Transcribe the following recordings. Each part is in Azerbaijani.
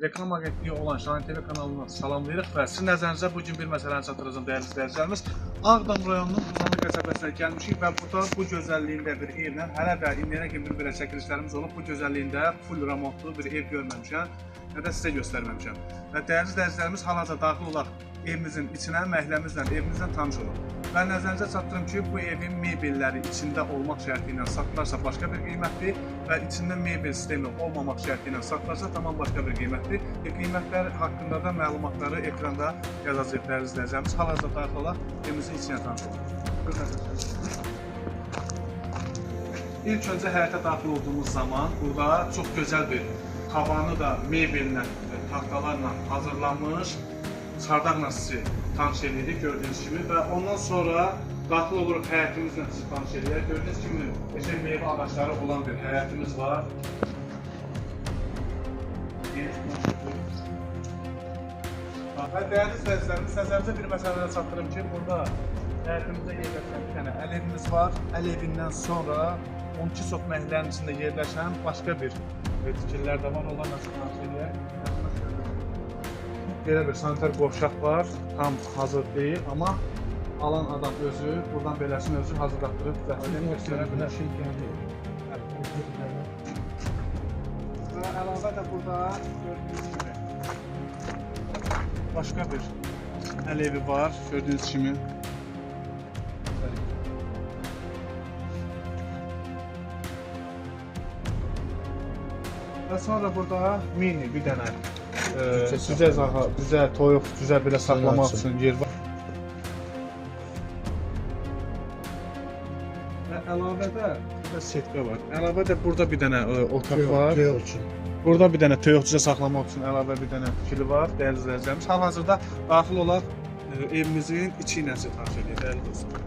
reklam agentliyi olan Şahin TV kanalından salamlayırıq və sizin nəzərinizə bugün bir məsələni çatdıracağım dəyərli izləyicilərimiz. Ağdam rayonunun Uzanlı qəsəbəsinə gəlmişik və burada bu gözəlliyində bir evlə hələ də indiyənə kimi bir belə çəkilişlərimiz olub. Bu gözəlliyində full remontlu bir ev görməmişəm, nə də sizə göstərməmişəm. Və dəyərli izləyicilərimiz hal-hazırda daxil olaraq evimizin içinə, məhəlləmizlə, evimizlə tanış olun. Və nəzərinizə çatdırım ki, bu evin mebelləri içində olmaq şərti ilə satılarsa başqa bir qiymətdir və içində mebel sistemi olmamaq şərti ilə satılarsa tamam başqa bir qiymətdir. Qiymətlər haqqında da məlumatları ekranda yazacaq dəyərli izləyicilərimiz. Hal-hazırda daxil olaraq evimizin içinə tanış olun. İlk öncə həyətə daxil olduğumuz zaman burada çox gözəl bir tavanı da mebellə, taxtalarla hazırlanmış çardaqla sizi tanış edirik gördüyünüz kimi və ondan sonra daxil oluruq həyətimizlə sizi tanış edirik. Gördüyünüz kimi qəşəng meyvə ağacları olan bir həyətimiz var. Və dəyərli izləyicilərimiz, nəzərinizə bir məsələdə çatdırım ki, burada həyətimizdə yerləşən bir dənə əl evimiz var. Əl evindən sonra 12 çox məhəllənin içində yerləşən başqa bir tikililər də var. Onlarla sizi tanış edirik. Belə bir sanitar qovşaq var, tam hazır deyil, amma alan adam özü, buradan beləsini özü hazırlatdırıb zəhəlini göstərə bilər. Və əlavə də burada gördüyünüz kimi başqa bir əl evi var, gördüyünüz kimi. Və sonra burada mini bir dənə cüzə, toyuq, cüzə belə saxlamaq üçün yer var. Və əlavədə burada setka var. Əlavədə burada bir dənə otaq var. Burada bir dənə toyuq cüzə saxlamaq üçün əlavə bir dənə tikili var. Dəyərli izləyicilərimiz, hal-hazırda daxil olaraq evimizin içi ilə sizi tanış edirik, dəyərli dostlar.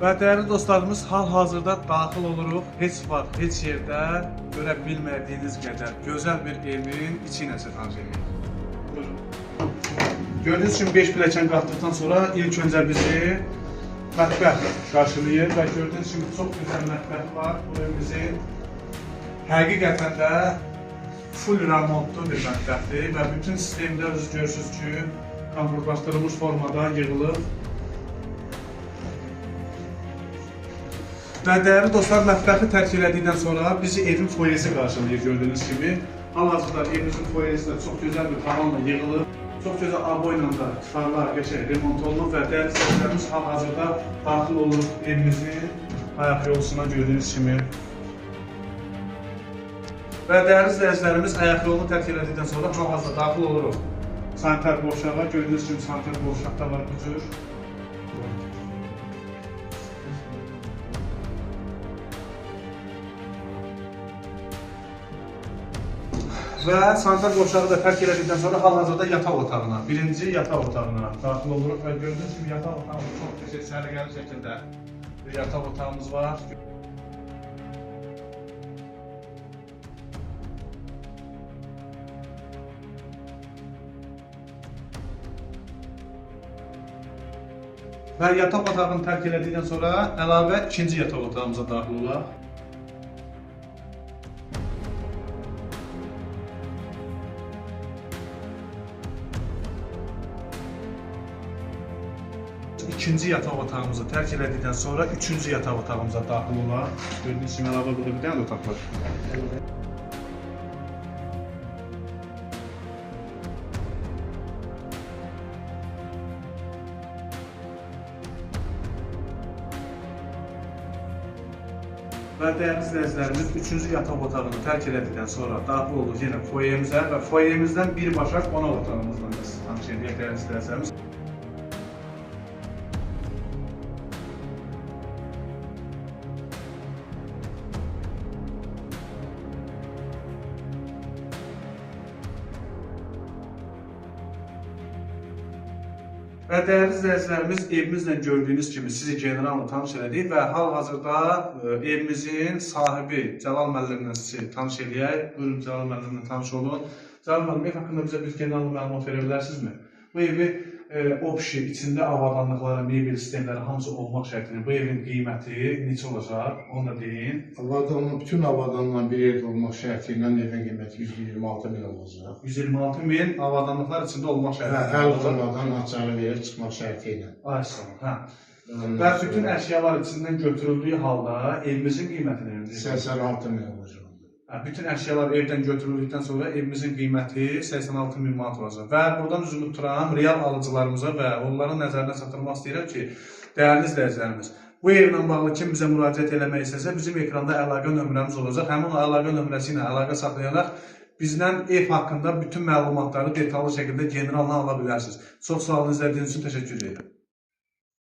Və dəyərli dostlarımız, hal-hazırda daxil oluruq. Heç vaxt, heç yerdə görə bilmədiyiniz qədər gözəl bir evin içi ilə sizi tanış edirik. Gördüyünüz kimi 5 pilləkən qalxdıqdan sonra ilk öncə bizi mətbəx qarşılayır və gördüyünüz kimi çox gözəl mətbəx var. Bu evimizin həqiqətən də full remontlu bir mətbəxdir və bütün sistemdə özünüz görürsünüz ki, komfortlaşdırılmış formada yığılıb. Və dəyərli dostlar, mətbəxi tərk elədikdən sonra bizi evin foyesi qarşılayır gördüyünüz kimi. Hal-hazırda evimizin foyesi də çox gözəl bir tavanla yığılıb. Çox gözəl aboyla da tıxarlar qəşəng remont olunub və dəyərli izləyicilərimiz hal-hazırda daxil oluruq evimizin ayaq yoluna gördüyünüz kimi. Və dəyərli izləyicilərimiz ayaq yolunu tərk elədikdən sonra hal-hazırda daxil oluruq sanitar qovşağa. Gördüyünüz kimi sanitar qovşaq da var bu cür. Və sanitar qovşağı da tərk elədikdən sonra hal-hazırda yataq otağına, birinci yataq otağına daxil oluruq və gördüyünüz kimi yataq otağımız çox qəşəng səliqəli şəkildə bir yataq otağımız var. Və yataq otağını tərk elədikdən sonra əlavə ikinci yataq otağımıza daxil olaq. İkinci yataq otağımızı tərk elədikdən sonra üçüncü yataq otağımıza daxil olaq. Gördüyünüz kimi əlavə burada bir dənə otaq var. Və dəyərli izləyicilərimiz, üçüncü yataq otağını tərk elədikdən sonra daxil olduq yenə foyemizə və foyemizdən birbaşa qonaq otağımızla da sizi tanış edirik dəyərli izləyicilərimiz. Və dəyərli izləyicilərimiz, evimizlə gördüyünüz kimi sizi generalını tanış elədik və hal-hazırda evimizin sahibi Cəlal müəllimlə sizi tanış eləyək. Buyurun Cəlal müəllimlə tanış olun. Cəlal müəllim, ev haqqında bizə bir general məlumat verə bilərsinizmi? Bu evi opşi, içində avadanlıqları, mebel sistemləri hamısı olmaq şərtilə bu evin qiyməti neçə olacaq? Onu da deyin. Bütün avadanla bir evdə olmaq şərti ilə evin qiyməti 126 min olacaq. 126 min avadanlıqlar içində olmaq şərti ilə. Əl olmadan açarı verib çıxmaq şərti ilə. Ay sağ ol, hə. Və bütün əşyalar içindən götürüldüyü halda evimizin qiyməti nə? 86 min olacaq. Bütün əşyalar evdən götürüldükdən sonra evimizin qiyməti 86 min manat olacaq. Və buradan üzümü tuturam real alıcılarımıza və onların nəzərinə çatdırmaq istəyirəm ki, dəyərli izləyicilərimiz, bu evlə bağlı kim bizə müraciət eləmək istəsə, bizim ekranda əlaqə nömrəmiz olacaq. Həmin o əlaqə nömrəsi ilə əlaqə saxlayaraq bizdən ev haqqında bütün məlumatları detallı şəkildə generaldan ala bilərsiniz. Çox sağ olun, izlədiyiniz üçün təşəkkür edirəm.